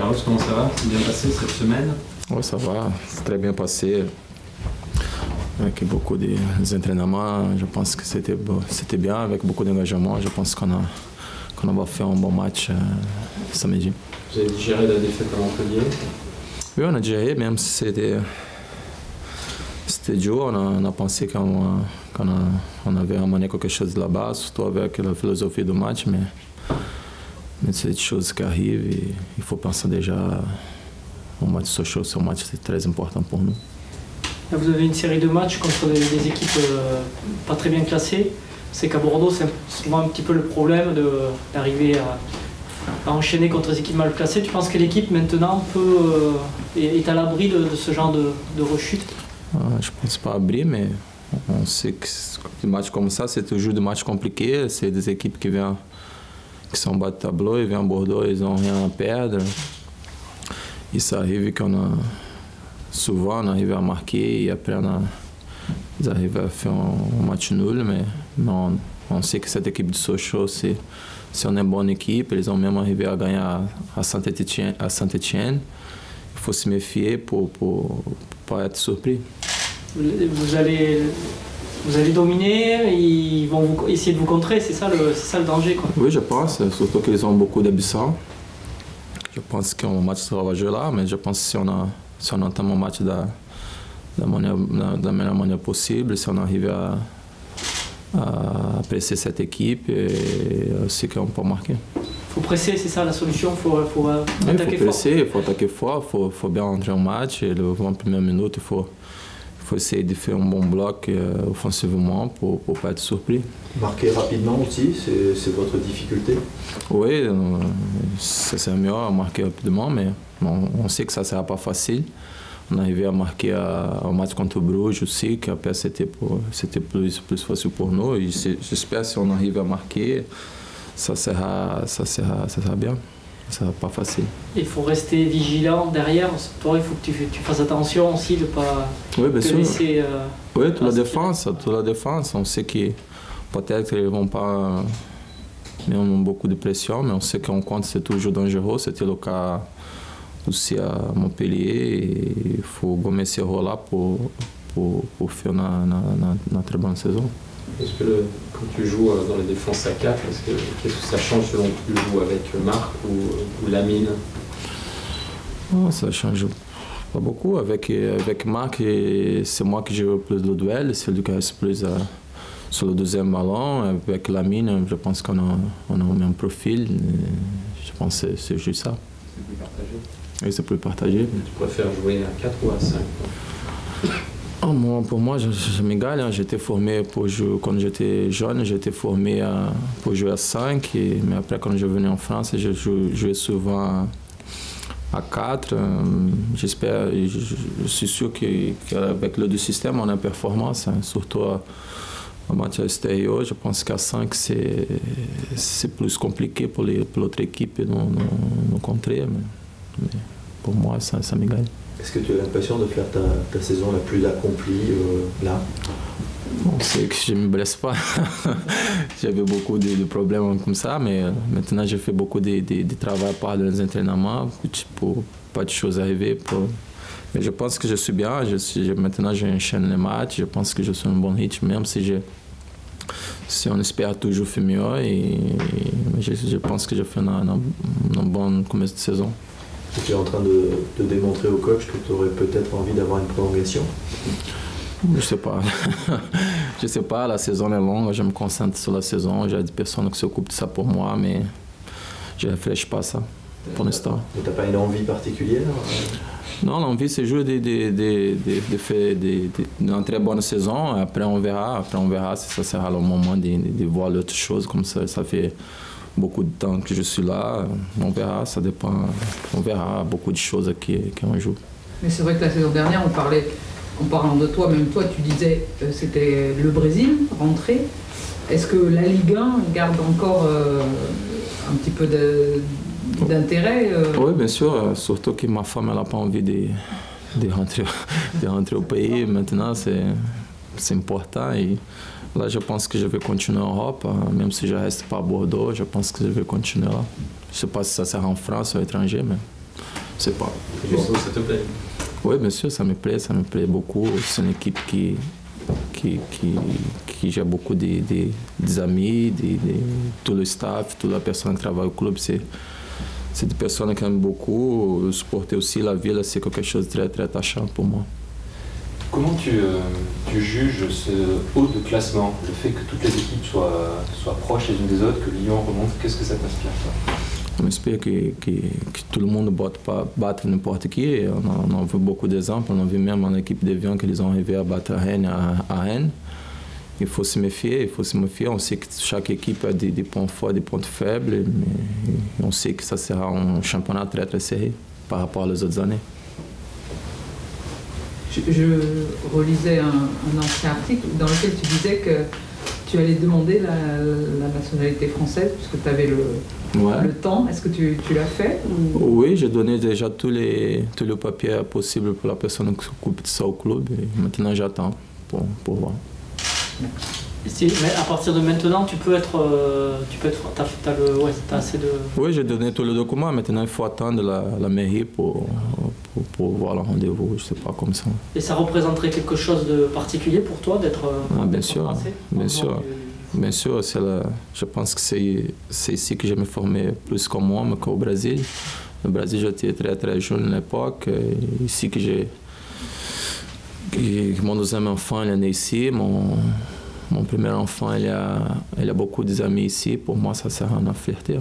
Carlos, comment ça va? C'est bien passé cette semaine? Oui, ça va, c'est très bien passé. Avec beaucoup d'entraînements, je pense que c'était bien, avec beaucoup d'engagement. Je pense qu'on va faire un bon match samedi. Vous avez digéré la défaite à Montpellier? Oui, on a digéré, même si c'était dur. On a pensé qu'on avait amené quelque chose là-bas, surtout avec la philosophie du match, mais c'est des choses qui arrivent et il faut penser déjà au match Sochaux, c'est un match très important pour nous. Vous avez une série de matchs contre des équipes pas très bien classées. C'est qu'à Bordeaux, c'est souvent un petit peu le problème d'arriver à enchaîner contre des équipes mal classées. Tu penses que l'équipe maintenant est à l'abri de ce genre de rechute? Je ne pense pas à l'abri, mais on sait que des matchs comme ça, c'est toujours des matchs compliqués. C'est des équipes qui sont en bas de tableau, ils viennent à Bordeaux, ils n'ont rien à perdre. Et ça arrive souvent on arrive à marquer et après ils arrivent à faire un match nul, mais on sait que cette équipe de Sochaux, c'est une bonne équipe. Ils ont même arrivé à gagner à Saint-Étienne. Il faut se méfier pour ne pas être surpris. Vous allez dominer, ils vont essayer de vous contrer, c'est ça le danger, quoi. Oui, je pense, surtout qu'ils ont beaucoup d'habitants. Je pense qu'un match sera joué là, mais je pense que si on entame un match de la meilleure manière possible, si on arrive à presser cette équipe, c'est qu'on peut marquer. Il faut presser, c'est ça la solution, il faut attaquer fort. Il faut attaquer fort, il faut bien entrer en match. Et les 20 premières minutes, il faut essayer de faire un bon bloc offensivement pour ne pas être surpris. Marquer rapidement aussi, c'est votre difficulté? Oui, ça sert mieux à marquer rapidement, mais on sait que ça ne sera pas facile. On est arrivé à marquer un match contre Bruges aussi, qui après c'était plus facile pour nous. Et j'espère que si on arrive à marquer, ça sera bien. Ça sera pas facile. Il faut rester vigilant derrière. Toi, il faut que tu fasses attention aussi de ne pas te laisser... Oui, toute la défense. On sait que peut-être qu'ils ne vont pas mettre beaucoup de pression, mais on sait qu'en compte c'est toujours dangereux. C'était le cas aussi à Montpellier. Et il faut gommer ce rôle-là pour faire une très bonne saison. Est-ce que quand tu joues dans les défenses à 4, qu'est-ce que ça change selon que tu joues avec Marc ou Lamine? Ça change pas beaucoup. Avec Marc, c'est moi qui joue plus le duel, c'est lui qui reste plus sur le deuxième ballon. Avec Lamine, je pense qu'on a le même profil. Je pense que c'est juste ça. C'est plus partagé? Oui, c'est plus partagé. Tu préfères jouer à 4 ou à 5? Pour moi, je m'égale. J'étais formé pour jouer, quand j'étais jeune, j'étais formé pour jouer à 5. Mais après, quand je venais en France, je jouais souvent à 4. J'espère, je suis sûr qu'avec le deux systèmes, on a une performance, surtout en match extérieur. Je pense qu'à 5, c'est plus compliqué pour l'autre équipe de nous contrer. Mais pour moi, ça m'égale. Est-ce que tu as l'impression de faire ta saison la plus accomplie là? C'est que je ne me blesse pas. J'avais beaucoup de problèmes comme ça, mais maintenant j'ai fait beaucoup de travail par les entraînements pour pas de choses arriver. Mais je pense que je suis bien. Maintenant j'enchaîne les matchs. Je pense que je suis en bon rythme, même si on espère toujours faire mieux. Je pense que je fais un bon começo de saison. Tu es en train de démontrer au coach que tu aurais peut-être envie d'avoir une prolongation? Je sais pas. Je sais pas, la saison est longue, je me concentre sur la saison. J'ai des personnes qui s'occupent de ça pour moi, mais je ne réfléchis pas à ça pour l'instant. Tu n'as pas une envie particulière? Non, l'envie c'est juste de faire une très bonne saison. Après on verra si ça sera le moment de voir d'autres choses comme ça. Ça fait beaucoup de temps que je suis là. On verra, ça dépend. On verra beaucoup de choses qu'on joue. Mais c'est vrai que la saison dernière, en parlant de toi, même toi, tu disais que c'était le Brésil, rentré. Est-ce que la Ligue 1 garde encore un petit peu d'intérêt? Oui, bien sûr. Surtout que ma femme n'a pas envie de rentrer au pays. Maintenant, c'est important. Et là, je pense que je vais continuer en Europe, même si je ne reste pas à Bordeaux. Je pense que je vais continuer là. Je ne sais pas si ça sera en France ou à l'étranger, mais sais pas. Bordeaux, ça te plaît? Oui, bien sûr, ça me plaît beaucoup. C'est une équipe qui j'ai beaucoup des amis, tout le staff, toute la personne qui travaille au club. C'est des personnes qui aiment beaucoup. Supporter aussi la ville, c'est quelque chose de très, très attachant pour moi. Comment tu juges ce haut de classement, le fait que toutes les équipes soient proches les unes des autres, que Lyon remonte, qu'est-ce que ça t'inspire, toi? On espère que tout le monde batte n'importe qui. On a vu beaucoup d'exemples. On a vu même en équipe de Lyon qu'ils ont arrivé à battre Rennes à Rennes. Il faut se méfier, On sait que chaque équipe a des points forts, des points faibles, mais on sait que ça sera un championnat très très serré par rapport aux autres années. Je relisais un ancien article dans lequel tu disais que tu allais demander la nationalité française puisque tu avais le temps. Est-ce que tu l'as fait ou... Oui, j'ai donné déjà tous les papiers possibles pour la personne qui s'occupe de ça au club. Et maintenant, j'attends pour voir. Mais à partir de maintenant, t'as assez de... Oui, j'ai donné tous les documents. Maintenant, il faut attendre la mairie pour voir le rendez-vous. Je ne sais pas comme ça. Et ça représenterait quelque chose de particulier pour toi d'être bien sûr, français? Bien sûr. Je pense que c'est ici que je me formé plus comme homme qu'au Brésil. Au Brésil, j'étais très très jeune à l'époque. Ici que mon deuxième enfant est né ici. Mon premier enfant, il a beaucoup d'amis ici. Pour moi, ça sera une fierté.